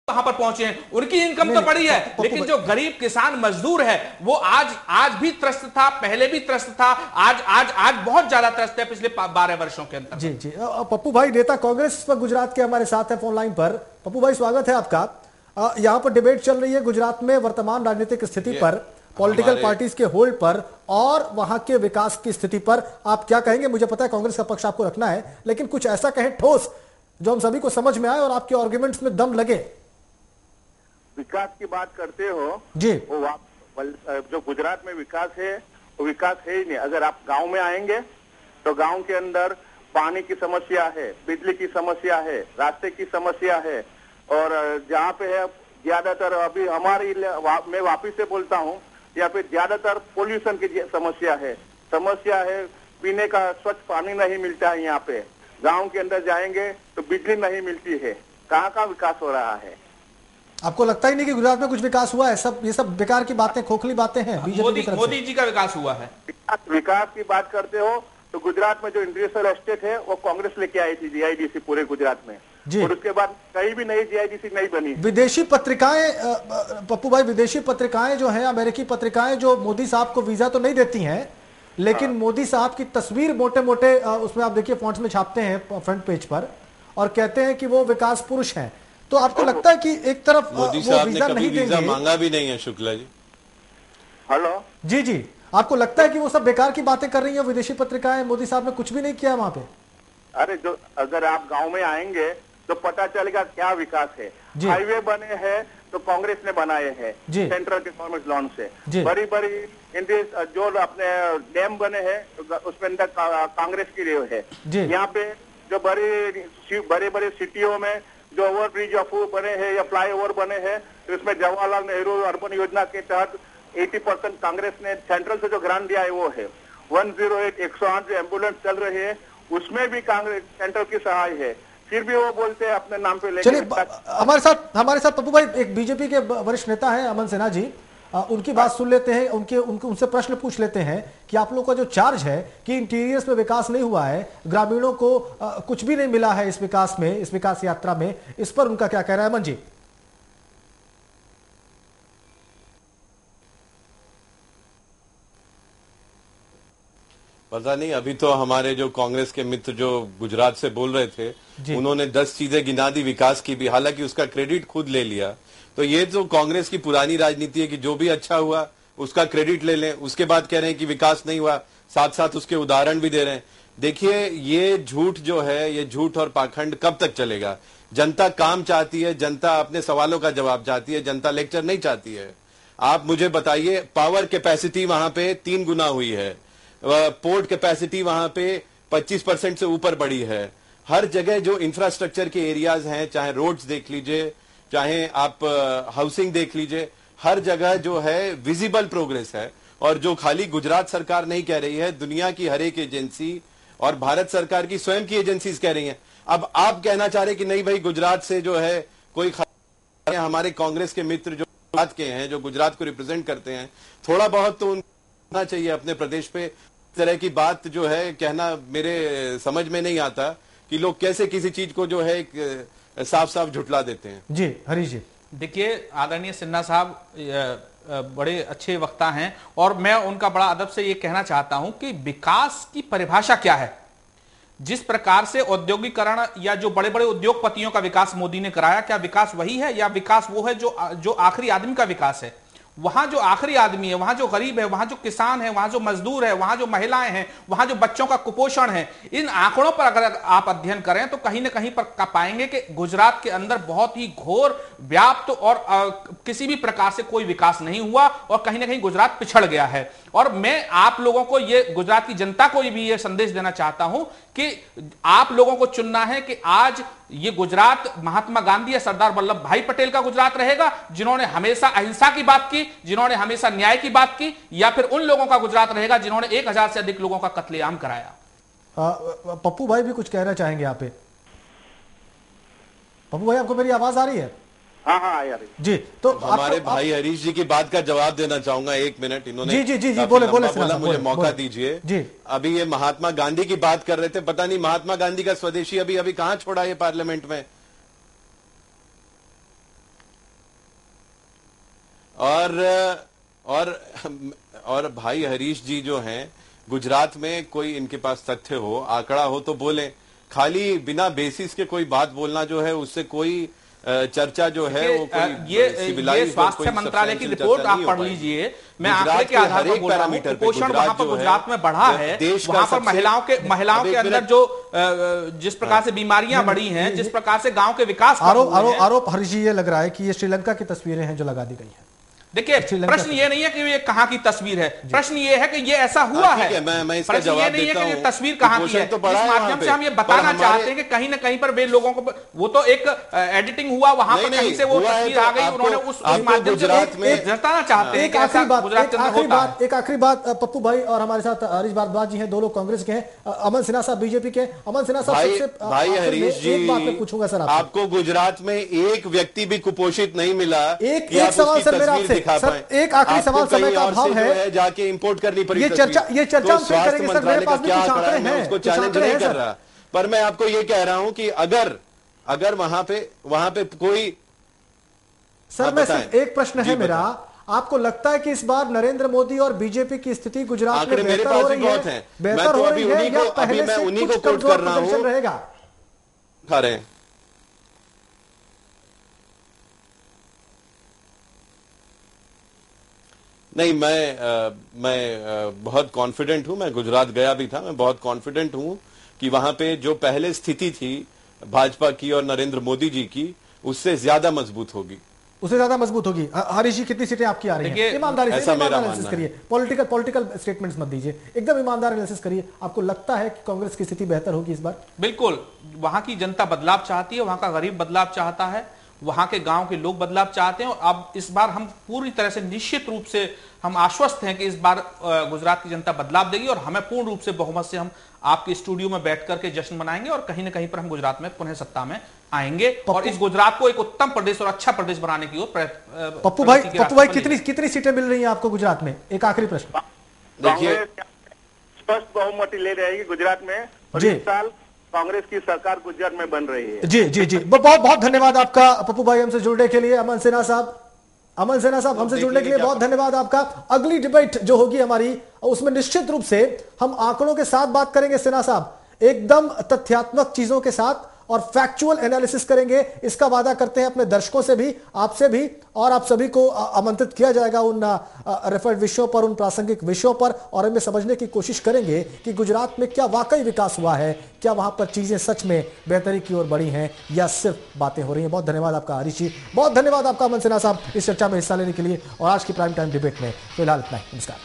वहां पर पहुंचे हैं, उनकी इनकम तो बढ़ी है, लेकिन जो गरीब किसान मजदूर है वो आज भी त्रस्त था, पहले भी त्रस्त था, आज बहुत ज्यादा त्रस्त है पिछले 12 वर्षों के अंदर। जी जी, पप्पू भाई नेता कांग्रेस पर गुजरात के हमारे साथ है फोन लाइन पर। पप्पू भाई स्वागत है आपका। यहां पर डिबेट चल रही है गुजरात में वर्तमान राजनीतिक स्थिति पर, पॉलिटिकल पार्टीज के होल्ड पर और वहां के विकास की स्थिति पर आप क्या कहेंगे? मुझे पता है कांग्रेस का पक्ष आपको रखना है, लेकिन कुछ ऐसा कहें ठोस जो हम सभी को समझ में आए और आपके आर्गुमेंट्स में दम लगे। विकास की बात करते हो जी, वो जो गुजरात में विकास है वो विकास है ही नहीं। अगर आप गांव में आएंगे तो गांव के अंदर पानी की समस्या है, बिजली की समस्या है, रास्ते की समस्या है, और जहाँ पे है ज्यादातर अभी हमारी मैं वापिस से बोलता हूँ, यहाँ पे ज्यादातर पोल्यूशन की समस्या है, पीने का स्वच्छ पानी नहीं मिलता है। यहाँ पे गांव के अंदर जाएंगे तो बिजली नहीं मिलती है। कहाँ का विकास हो रहा है? आपको लगता ही नहीं कि गुजरात में कुछ विकास हुआ है? ये सब बेकार की बातें, खोखली बातें हैं। मोदी जी का विकास हुआ है। विकास की बात करते हो तो गुजरात में जो इंडस्ट्रियल एस्टेट है वो कांग्रेस लेके आई थी, जीआईडीसी पूरे गुजरात में, और उसके बाद कहीं भी नई जीआईडीसी नहीं बनी। विदेशी पत्रिकाएं पप्पू भाई, विदेशी पत्रिकाएं जो हैं, अमेरिकी पत्रिकाएं जो मोदी साहब को वीजा तो नहीं देती हैं, लेकिन मोदी साहब की तस्वीर मोटे मोटे उसमें आप देखिए फॉन्ट्स में छापते हैं फ्रंट पेज पर, और कहते हैं कि वो विकास पुरुष हैं। तो आपको लगता है कि एक तरफ मोदी वो साहब ने वीजा कभी नहीं वीजा देंगे? मांगा भी नहीं है शुक्ला जी। हेलो जी जी, आपको लगता है कि वो सब बेकार की बातें कर रही हैं विदेशी पत्रिकाएं? मोदी साहब ने कुछ भी नहीं किया वहां पे। अरे जो अगर आप गांव में आएंगे तो पता चलेगा क्या विकास है। हाईवे बने हैं तो कांग्रेस ने बनाए हैं सेंट्रल के गवर्नमेंट लोन से। बड़ी बड़ी जो अपने डैम बने हैं उसमें अंदर कांग्रेस की रेव है। यहाँ पे जो बड़े बड़े सिटियों में जो ओवर ब्रिज बने हैं या फ्लाईओवर बने हैं, तो इसमें जवाहरलाल नेहरू अर्बन योजना के तहत 80% कांग्रेस ने सेंट्रल से जो ग्रांट दिया है वो है। 108 108 जो एम्बुलेंस चल रहे हैं उसमें भी कांग्रेस सेंट्रल की सहाय है, फिर भी वो बोलते हैं अपने नाम पे लेके। चलिए हमारे साथ पप्पू भाई एक बीजेपी के वरिष्ठ नेता है अमन सिन्हा जी, उनकी बात सुन लेते हैं, उनसे प्रश्न पूछ लेते हैं कि आप लोगों का जो चार्ज है कि इंटीरियर्स में विकास नहीं हुआ है, ग्रामीणों को कुछ भी नहीं मिला है इस विकास में, इस विकास यात्रा में, इस पर उनका क्या कहना है? अमन जी। पता नहीं, अभी तो हमारे जो कांग्रेस के मित्र जो गुजरात से बोल रहे थे उन्होंने 10 चीजें गिना दी विकास की भी, हालांकि उसका क्रेडिट खुद ले लिया। तो ये तो कांग्रेस की पुरानी राजनीति है कि जो भी अच्छा हुआ उसका क्रेडिट ले लें, उसके बाद कह रहे हैं कि विकास नहीं हुआ, साथ साथ उसके उदाहरण भी दे रहे हैं। देखिए ये झूठ जो है, ये झूठ और पाखंड कब तक चलेगा? जनता काम चाहती है, जनता अपने सवालों का जवाब चाहती है, जनता लेक्चर नहीं चाहती है। आप मुझे बताइए, पावर कैपेसिटी वहां पे 3 गुना हुई है, पोर्ट कैपेसिटी वहां पे 25% से ऊपर बढ़ी है। हर जगह जो इंफ्रास्ट्रक्चर के एरियाज हैं, चाहे रोड्स देख लीजिए, चाहे आप हाउसिंग देख लीजिए, हर जगह जो है विजिबल प्रोग्रेस है। और जो खाली गुजरात सरकार नहीं कह रही है, दुनिया की हर एक एजेंसी और भारत सरकार की स्वयं की एजेंसीज कह रही हैं। अब आप कहना चाह रहे कि नहीं भाई गुजरात से जो है कोई, हमारे कांग्रेस के मित्र जो गुजरात के हैं, जो गुजरात को रिप्रेजेंट करते हैं, थोड़ा बहुत तो उनका चाहिए अपने प्रदेश पे। इस तरह की बात जो है कहना मेरे समझ में नहीं आता कि लोग कैसे किसी चीज को जो है साफ साफ झुटला देते हैं। जी हरीश जी, देखिए आदरणीय सिन्हा साहब बड़े अच्छे वक्ता हैं और मैं उनका बड़ा अदब से ये कहना चाहता हूं कि विकास की परिभाषा क्या है। जिस प्रकार से औद्योगिकरण या जो बड़े बड़े उद्योगपतियों का विकास मोदी ने कराया, क्या विकास वही है या विकास वो है जो आखिरी आदमी का विकास है? वहां जो आखिरी आदमी है, वहां जो गरीब है, वहां जो किसान है, वहां जो मजदूर है, वहां जो महिलाएं हैं, वहां जो बच्चों का कुपोषण है, इन आंकड़ों पर अगर आप अध्ययन करें तो कहीं ना कहीं पर पाएंगे कि गुजरात के अंदर बहुत ही घोर व्याप्त और किसी भी प्रकार से कोई विकास नहीं हुआ और कहीं ना कहीं गुजरात पिछड़ गया है। और मैं आप लोगों को ये, गुजरात की जनता को भी ये संदेश देना चाहता हूं कि आप लोगों को चुनना है कि आज ये गुजरात महात्मा गांधी या सरदार वल्लभ भाई पटेल का गुजरात रहेगा, जिन्होंने हमेशा अहिंसा की बात की, जिन्होंने हमेशा न्याय की बात की, या फिर उन लोगों का गुजरात रहेगा जिन्होंने 1000 से अधिक लोगों का कत्लेआम कराया। पप्पू भाई भी कुछ कहना चाहेंगे यहाँ पे? पप्पू भाई आपको मेरी आवाज आ रही है? हाँ यार जी, तो हमारे भाई हरीश जी की बात का जवाब देना चाहूंगा 1 मिनट। इन्होंने जी बोले मुझे मौका दीजिए जी। अभी ये महात्मा गांधी की बात कर रहे थे, पता नहीं महात्मा गांधी का स्वदेशी अभी कहां छोड़ा ये पार्लियामेंट में? और भाई हरीश जी जो हैं, गुजरात में कोई इनके पास तथ्य हो, आंकड़ा हो तो बोलें। खाली बिना बेसिस के कोई बात बोलना जो है, उससे कोई चर्चा जो है वो कोई ये स्वास्थ्य मंत्रालय की रिपोर्ट आप पढ़ लीजिए। मैं आंकड़े के आधार पर बोल रहा हूं, कुपोषण वहां पर गुजरात में बढ़ा है। वहां पर महिलाओं के अंदर जो जिस प्रकार से बीमारियां बढ़ी हैं, जिस प्रकार से गांव के विकास आरोप हरीश जी ये लग रहा है कि ये श्रीलंका की तस्वीरें हैं जो लगा दी गई हैं। देखिए, प्रश्न ये नहीं है कि ये कहां की तस्वीर है, प्रश्न ये है कि ये ऐसा हुआ है। मैं इसका प्रश्न ये नहीं है कि ये तस्वीर कहां की है। इस माध्यम से हम ये बताना चाहते हैं कि कहीं ना कहीं पर वे लोगों को, वो तो एक एडिटिंग हुआ, वहां पर कहीं से वो तस्वीर आ गई, उन्होंने उस माध्यम से जताना चाहते हैं। एक आखिरी बात पप्पू भाई और हमारे साथ हरीश भारद्वाज जी हैं, दो लोग कांग्रेस के हैं, अमन सिन्हा साहब बीजेपी के। अमन सिन्हा साहब, भाई हरीश जी, एक बात मैं पूछूंगा सर, आपको गुजरात में एक व्यक्ति भी कुपोषित नहीं मिला। एक सवाल सर मेरा आपसे, सर एक आखिरी सवाल, समय का अभाव है, जाके इंपोर्ट करनी पड़ी। ये चर्चा हम करेंगे सर, मेरे पास भी कुछ आंकड़े हैं, उसको चैलेंज नहीं कर रहा, पर मैं आपको ये कह रहा हूं कि अगर वहां पे कोई, सर मैं सिर्फ एक प्रश्न है मेरा, आपको लगता है कि इस बार नरेंद्र मोदी और बीजेपी की स्थिति गुजरात में बेहतर हो रही है, बेहतर हो रही है, या पहले से कुछ कमजोर प्रदर्शन रहेगा? खरे नहीं, मैं बहुत कॉन्फिडेंट हूं। मैं गुजरात गया भी था, मैं बहुत कॉन्फिडेंट हूं कि वहां पे जो पहले स्थिति थी भाजपा की और नरेंद्र मोदी जी की, उससे ज्यादा मजबूत होगी, उससे ज्यादा मजबूत होगी। हरीश जी, कितनी सीटें आपकी आ रही हैं? ईमानदारी से एनालिसिस करिए, पॉलिटिकल स्टेटमेंट्स मत दीजिए, एकदम ईमानदार एनालिसिस करिए। आपको लगता है कि कांग्रेस की स्थिति बेहतर होगी इस बार? बिल्कुल, वहां की जनता बदलाव चाहती है, वहां का गरीब बदलाव चाहता है, वहां के गांव के लोग बदलाव चाहते हैं। और अब इस बार हम पूरी तरह से निश्चित रूप से हम आश्वस्त हैं कि इस बार गुजरात की जनता बदलाव देगी और हमें पूर्ण रूप से बहुमत से हम आपके स्टूडियो में बैठ करके जश्न मनाएंगे और कहीं ना कहीं पर हम गुजरात में पुनः सत्ता में आएंगे और इस गुजरात को एक उत्तम प्रदेश और अच्छा प्रदेश बनाने की ओर। पप्पू भाई कितनी सीटें मिल रही हैं आपको गुजरात में? एक आखिरी प्रश्न। देखिए, स्पष्ट बहुमत ले रहेगी गुजरात में और इस साल कांग्रेस की सरकार गुजरात में बन रही है। जी बहुत धन्यवाद आपका पप्पू भाई हमसे जुड़ने के लिए। अमन सिन्हा साहब हमसे जुड़ने के लिए बहुत धन्यवाद आपका। अगली डिबेट जो होगी हमारी, उसमें निश्चित रूप से हम आंकड़ों के साथ बात करेंगे सिन्हा साहब, एकदम तथ्यात्मक चीजों के साथ और फैक्चुअल एनालिसिस करेंगे। इसका वादा करते हैं अपने दर्शकों से भी, आपसे भी, और आप सभी को आमंत्रित किया जाएगा उन रेफर्ड विषयों पर, उन प्रासंगिक विषयों पर, और हमें समझने की कोशिश करेंगे कि गुजरात में क्या वाकई विकास हुआ है, क्या वहां पर चीजें सच में बेहतरी की ओर बढ़ी हैं या सिर्फ बातें हो रही हैं। बहुत धन्यवाद आपका हरीश जी, बहुत धन्यवाद आपका अमन सिन्हा साहब इस चर्चा में हिस्सा लेने के लिए। और आज की प्राइम टाइम डिबेट में फिलहाल इतना ही। नमस्कार।